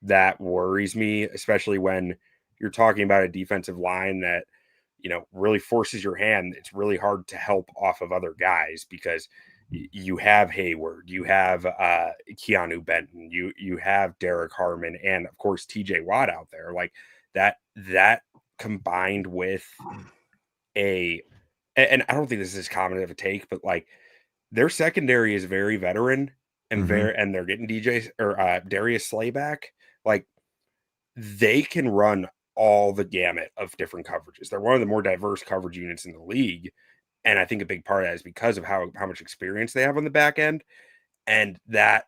that worries me, especially when you're talking about a defensive line that, you know, really forces your hand. It's really hard to help off of other guys because You have Hayward, you have Keanu Benton, you have Derek Harmon, and of course TJ Watt out there. Like that combined with and I don't think this is as common of a take, but like their secondary is very veteran and and they're getting DJ or Darius Slay back. Like they can run all the gamut of different coverages. They're one of the more diverse coverage units in the league. And I think a big part of that is because of how much experience they have on the back end. And that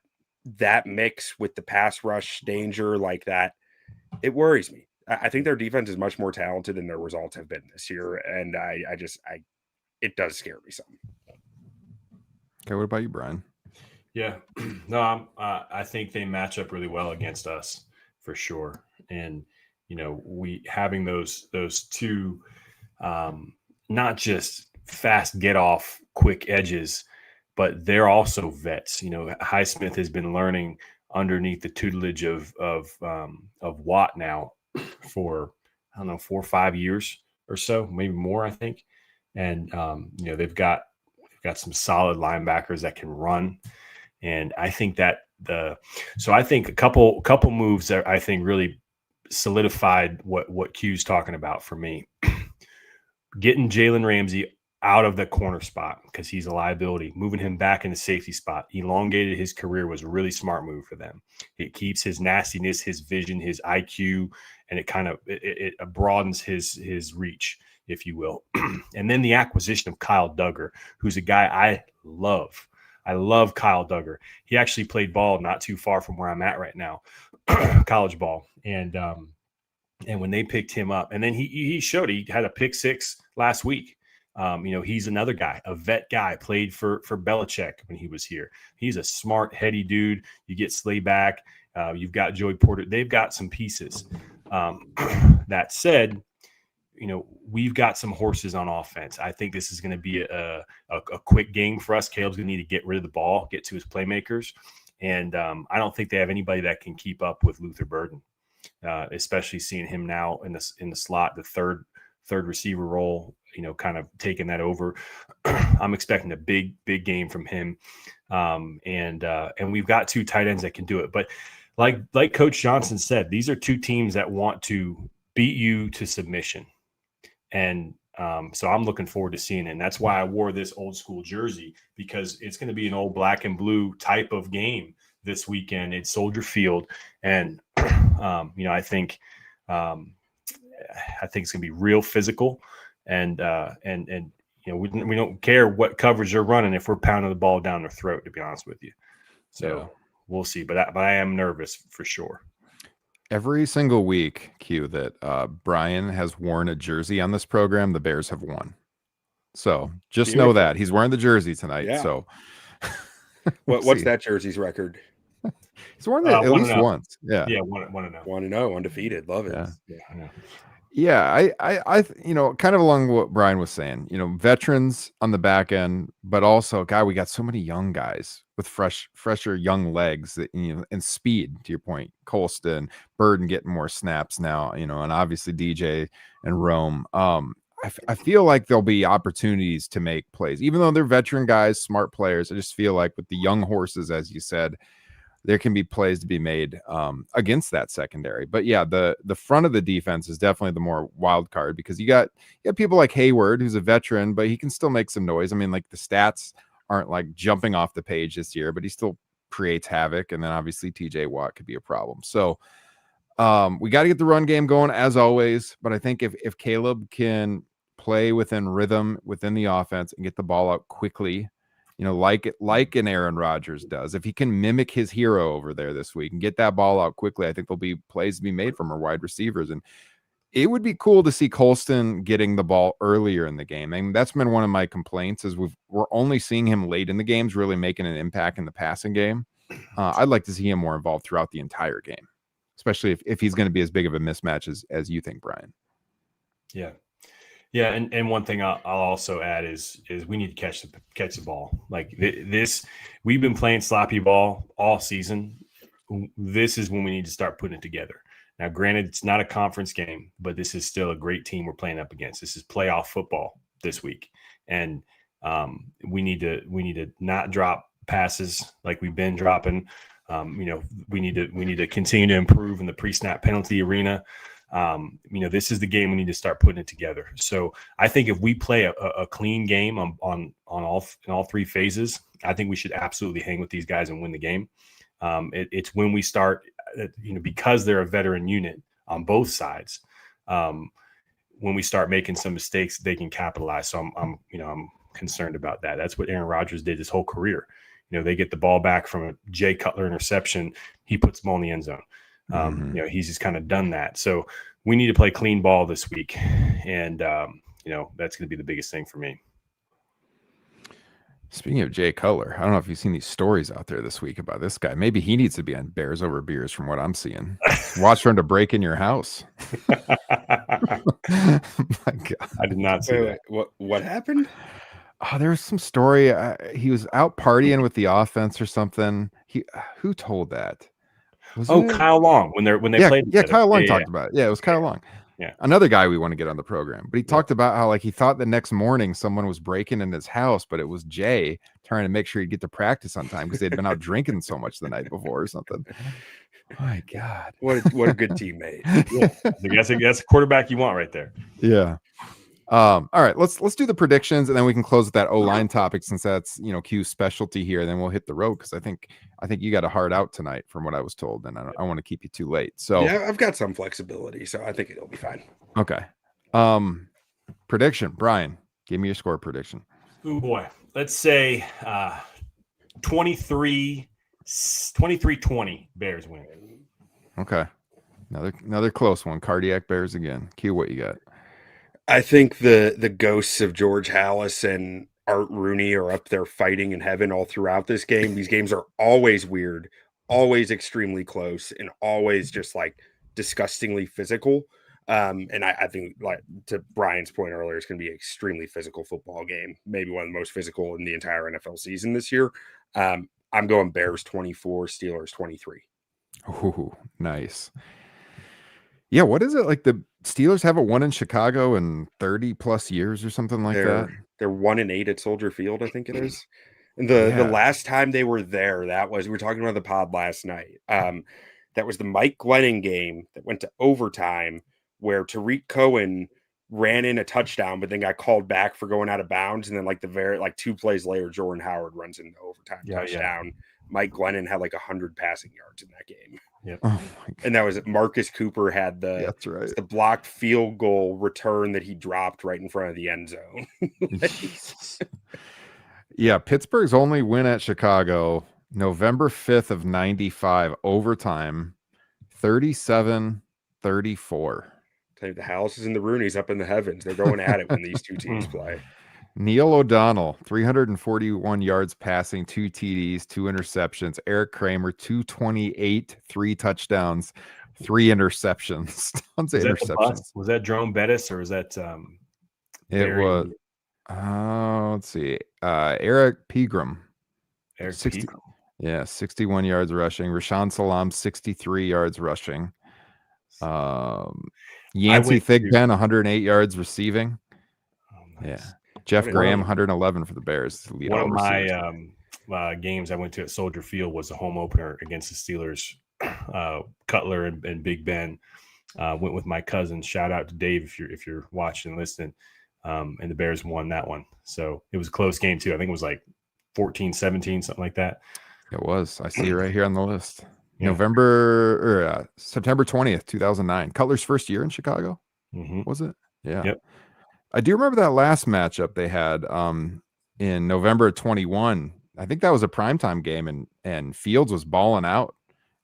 mix with the pass rush danger like that, it worries me. I think their defense is much more talented than their results have been this year. And it does scare me some. Okay, what about you, Bryan? Yeah, no, I think they match up really well against us for sure. And, we having those two, not just fast get off quick edges, but they're also vets. Highsmith has been learning underneath the tutelage of Watt now for, I don't know, 4 or 5 years or so, maybe more, I think. And, they've got some solid linebackers that can run. And I think that I think a couple moves that I think really solidified what Q's talking about for me. Getting Jalen Ramsey out of the corner spot because he's a liability, moving him back in the safety spot, elongated his career, was a really smart move for them. It keeps his nastiness, his vision, his IQ, and it kind of it broadens his reach, if you will. And then the acquisition of Kyle Duggar, who's a guy I love. I love Kyle Duggar. He actually played ball not too far from where I'm at right now, college ball. And when they picked him up, and then he showed he had a pick 6 last week. He's another guy, a vet guy, played for Belichick when he was here. He's a smart, heady dude. You get Slay back. You've got Joey Porter. They've got some pieces. That said, we've got some horses on offense. I think this is going to be a quick game for us. Caleb's going to need to get rid of the ball, get to his playmakers. And I don't think they have anybody that can keep up with Luther Burden, especially seeing him now in the slot, the third receiver role, kind of taking that over. I'm expecting a big game from him. And we've got 2 tight ends that can do it. But like Coach Johnson said, these are 2 teams that want to beat you to submission. And so I'm looking forward to seeing it. And that's why I wore this old school jersey, because it's going to be an old black and blue type of game this weekend at Soldier Field. And, I think it's going to be real physical. And we don't care what coverage they're running if we're pounding the ball down their throat, to be honest with you. So we'll see. But I am nervous for sure. Every single week, Q, that Bryan has worn a jersey on this program, the Bears have won. So just know that he's wearing the jersey tonight. Yeah. So what's that jersey's record? He's worn it at least once. Yeah. Yeah. 1-0. 1-0, undefeated. Love it. Yeah. I know. Yeah, I kind of along what Bryan was saying, veterans on the back end, but also, God, we got so many young guys with fresher young legs that, and speed, to your point. Colston, Burden getting more snaps now, and obviously DJ and Rome. I feel like there'll be opportunities to make plays, even though they're veteran guys, smart players. I just feel like with the young horses, as you said, there can be plays to be made against that secondary. But yeah, the front of the defense is definitely the more wild card, because you got people like Hayward, who's a veteran, but he can still make some noise. I mean, like the stats aren't like jumping off the page this year, but he still creates havoc. And then obviously TJ Watt could be a problem. So we got to get the run game going as always. But I think if Caleb can play within rhythm within the offense and get the ball out quickly, like an Aaron Rodgers does. If he can mimic his hero over there this week and get that ball out quickly, I think there'll be plays to be made from our wide receivers. And it would be cool to see Colston getting the ball earlier in the game. I mean, that's been one of my complaints, is we're only seeing him late in the games really making an impact in the passing game. I'd like to see him more involved throughout the entire game, especially if he's going to be as big of a mismatch as you think, Bryan. Yeah. Yeah, and one thing I'll also add is we need to catch the ball. Like this, we've been playing sloppy ball all season. This is when we need to start putting it together. Now, granted, it's not a conference game, but this is still a great team we're playing up against. This is playoff football this week, and We need to not drop passes like we've been dropping. We need to continue to improve in the pre-snap penalty arena. This is the game we need to start putting it together. So I think if we play a clean game on all three phases, I think we should absolutely hang with these guys and win the game. It's when we start, because they're a veteran unit on both sides. When we start making some mistakes, they can capitalize. So I'm concerned about that. That's what Aaron Rodgers did his whole career. They get the ball back from a Jay Cutler interception. He puts them all in the end zone. He's just kind of done that. So we need to play clean ball this week. And, that's going to be the biggest thing for me. Speaking of Jay Cutler, I don't know if you've seen these stories out there this week about this guy. Maybe he needs to be on Bears Over Beers from what I'm seeing. Watch for him to break in your house. My God. I did not see that. What happened? Oh, there was some story. He was out partying with the offense or something. Who told that? Kyle Long when they played. Yeah, Kyle Long talked about it. Yeah, it was Kyle Long. Yeah, another guy we want to get on the program. But he talked about how he thought the next morning someone was breaking in his house, but it was Jay trying to make sure he'd get to practice on time because they'd been out drinking so much the night before or something. My God, what a good teammate. Yeah. That's a quarterback you want right there. Yeah. All right, let's do the predictions and then we can close with that O-line topic since that's Q's specialty here. And then we'll hit the road because I think you got a hard out tonight from what I was told, and I want to keep you too late. So yeah, I've got some flexibility, so I think it'll be fine. Okay. Prediction, Brian, give me your score prediction. Oh boy, let's say 23-20 Bears win. Okay, another close one. Cardiac Bears again. Q, what you got? I think the ghosts of George Halas and Art Rooney are up there fighting in heaven all throughout this game. These games are always weird, always extremely close, and always just disgustingly physical. And I think, to Brian's point earlier, it's going to be an extremely physical football game, maybe one of the most physical in the entire NFL season this year. I'm going Bears 24, Steelers 23. Ooh, nice. Yeah, what is it the Steelers haven't won in Chicago in 30 plus years or something like that? They're 1-8 at Soldier Field, I think it is. And the last time they were there, we were talking about the pod last night. That was the Mike Glennon game that went to overtime where Tariq Cohen ran in a touchdown, but then got called back for going out of bounds. And then the very 2 plays later, Jordan Howard runs into overtime touchdown. Yeah. Mike Glennon had 100 passing yards in that game. Yep. Oh and that was Marcus Cooper had the blocked field goal return that he dropped right in front of the end zone. Yeah, Pittsburgh's only win at Chicago, November 5th of 95, overtime, 37-34. The Houses and the Roonies up in the heavens. They're going at it when these two teams play. Neil O'Donnell, 341 yards passing, 2 TDs, 2 interceptions. Eric Kramer, 228, 3 touchdowns, 3 interceptions. Tons of interceptions. Was that Jerome Bettis or was that it was let's see. Eric Pegram. Eric Pegram. Yeah, 61 yards rushing. Rashawn Salam, 63 yards rushing. Yancey Thigpen, 108 yards receiving. Oh, nice. Yeah. Jeff Graham, 111 for the Bears. One of my games I went to at Soldier Field was a home opener against the Steelers. Cutler and Big Ben went with my cousins. Shout out to Dave if you're watching and listening. And the Bears won that one. So it was a close game too. I think it was 14-17, something like that. It was. I see it right here on the list. Yeah. September 20th, 2009. Cutler's first year in Chicago. Mm-hmm. Was it? Yeah. Yep. I do remember that last matchup they had in November of 21. I think that was a primetime game, and Fields was balling out,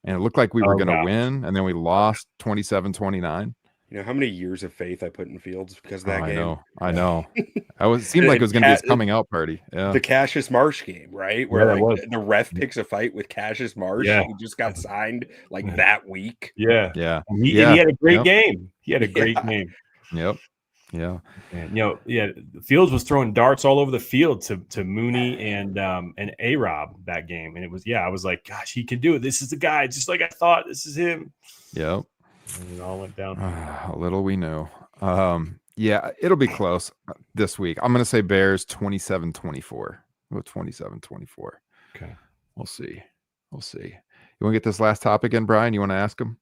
and it looked like we were going to win, and then we lost 27-29. You know how many years of faith I put in Fields because of that game? I know. It seemed like it was going to be his coming out party. Yeah. The Cassius Marsh game, right? Where the ref picks a fight with Cassius Marsh, who just got signed that week. Yeah. Yeah. He had a great game. He had a great game. Yep. Yeah. And, Fields was throwing darts all over the field to Mooney and A-Rob that game. And it was, I was like, gosh, he can do it. This is the guy, just like I thought. This is him. Yep. And it all went down. Little we know. Yeah, it'll be close this week. I'm going to say Bears 27-24. Well, 27-24. Okay. We'll see. We'll see. You want to get this last topic in, Brian? You want to ask him?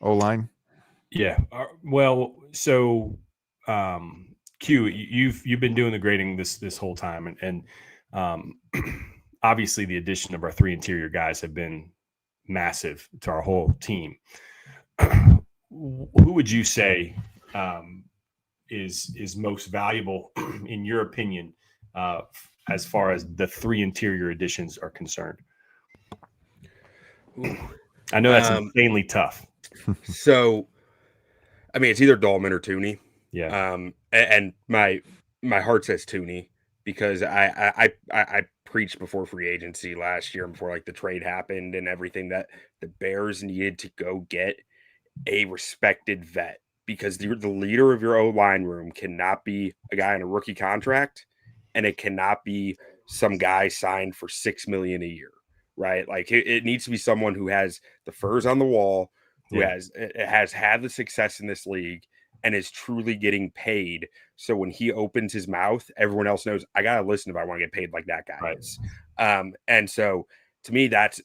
O-line? Yeah. Well, so Q, you've been doing the grading this whole time, and obviously the addition of our 3 interior guys have been massive to our whole team. Who would you say is most valuable in your opinion as far as the 3 interior additions are concerned? Ooh. I know that's insanely tough. So, I mean, it's either Dahlman or Tooney. Yeah. And my heart says Tooney because I preached before free agency last year and before like the trade happened and everything that the Bears needed to go get a respected vet because the leader of your O-line room cannot be a guy on a rookie contract, and it cannot be some guy signed for $6 million a year, right? Like it needs to be someone who has the furs on the wall, who has had the success in this league and is truly getting paid. So when he opens his mouth, everyone else knows I gotta listen if I want to get paid like that guy is. And so to me, that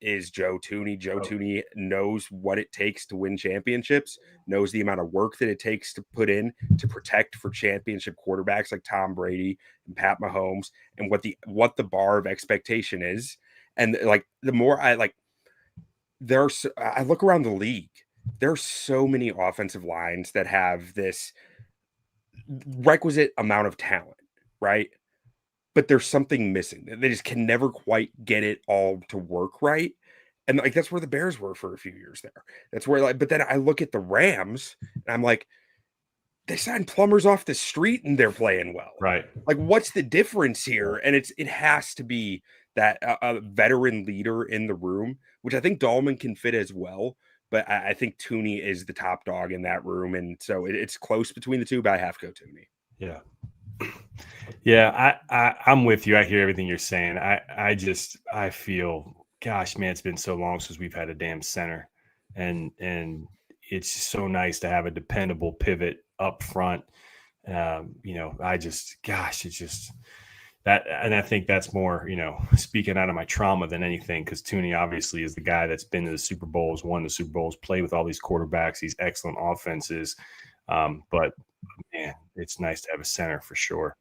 is Joe Tooney. Joe Tooney knows what it takes to win championships, knows the amount of work that it takes to put in to protect for championship quarterbacks like Tom Brady and Pat Mahomes, and what the bar of expectation is. And like the more I look around the league, there's so many offensive lines that have this requisite amount of talent, right? But there's something missing. They just can never quite get it all to work right. And like that's where the Bears were for a few years there. That's where but then I look at the Rams and I'm like, they signed plumbers off the street and they're playing well. Right. Like, what's the difference here? And it has to be that a veteran leader in the room, which I think Dahlman can fit as well. But I think Tooney is the top dog in that room. And so it's close between the two, but I have to go Tooney. Yeah. Yeah, I'm with you. I hear everything you're saying. I feel, gosh, man, it's been so long since we've had a damn center. And it's so nice to have a dependable pivot up front. It's just that, and I think that's more, speaking out of my trauma than anything, because Tooney obviously is the guy that's been to the Super Bowls, won the Super Bowls, played with all these quarterbacks, these excellent offenses. But man, it's nice to have a center for sure.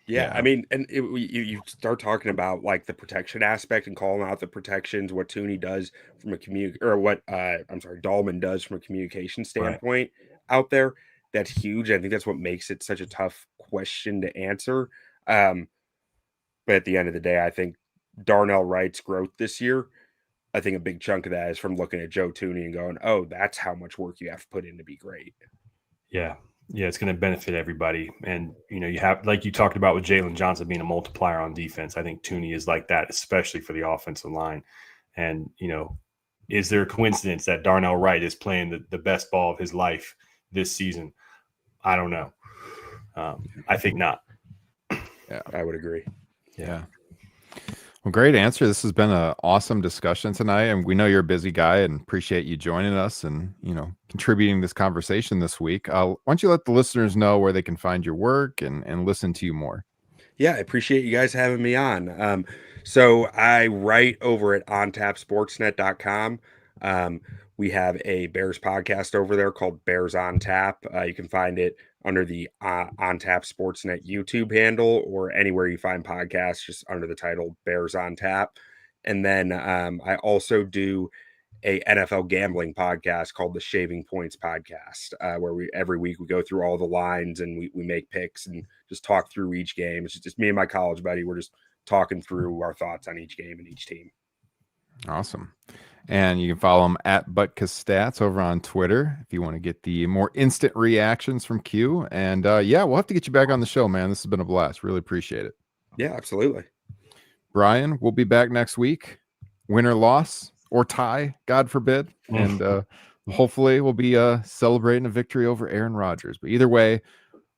Yeah, I mean, and you start talking about like the protection aspect and calling out the protections, what Tooney does from a Dahlman does from a communication standpoint out there. That's huge. I think that's what makes it such a tough question to answer. But at the end of the day, I think Darnell Wright's growth this year, I think a big chunk of that is from looking at Joe Tooney and going, oh, that's how much work you have to put in to be great. Yeah. Yeah, it's going to benefit everybody. And, you have, like you talked about with Jalen Johnson being a multiplier on defense, I think Tooney is like that, especially for the offensive line. And, is there a coincidence that Darnell Wright is playing the best ball of his life this season? I don't know. I think not. Yeah, I would agree. Yeah. Well, great answer. This has been an awesome discussion tonight, and we know you're a busy guy and appreciate you joining us and, contributing this conversation this week. Why don't you let the listeners know where they can find your work and listen to you more? Yeah, I appreciate you guys having me on. So I write over at ontapsportsnet.com. We have a Bears podcast over there called Bears on Tap. You can find it under the On Tap Sportsnet YouTube handle or anywhere you find podcasts, just under the title Bears on Tap. And then I also do a NFL gambling podcast called the Shaving Points Podcast, where every week we go through all the lines and we make picks and just talk through each game. It's just me and my college buddy. We're just talking through our thoughts on each game and each team. Awesome. And you can follow him at ButkaStats over on Twitter if you want to get the more instant reactions from Q. And we'll have to get you back on the show, man. This has been a blast. Really appreciate it. Yeah, absolutely. Brian, we'll be back next week. Win or loss or tie, God forbid. And hopefully we'll be celebrating a victory over Aaron Rodgers. But either way,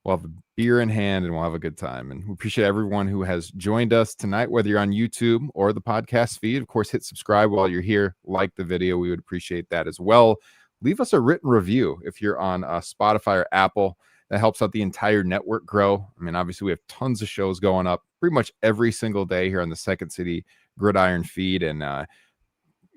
we'll have a beer in hand and we'll have a good time. And we appreciate everyone who has joined us tonight, whether you're on YouTube or the podcast feed. Of course, hit subscribe while you're here. Like the video. We would appreciate that as well. Leave us a written review if you're on Spotify or Apple. That helps out the entire network grow. I mean, obviously, we have tons of shows going up pretty much every single day here on the Second City Gridiron feed. And,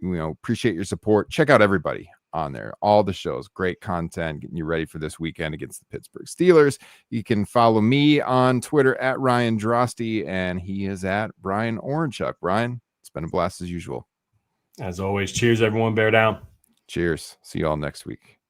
appreciate your support. Check out everybody on there. All the shows, great content, getting you ready for this weekend against the Pittsburgh Steelers. You can follow me on Twitter at Ryan Drosty, and he is at Bryan Orangechuck. Bryan, it's been a blast as usual. As always, cheers, everyone. Bear down. Cheers. See you all next week.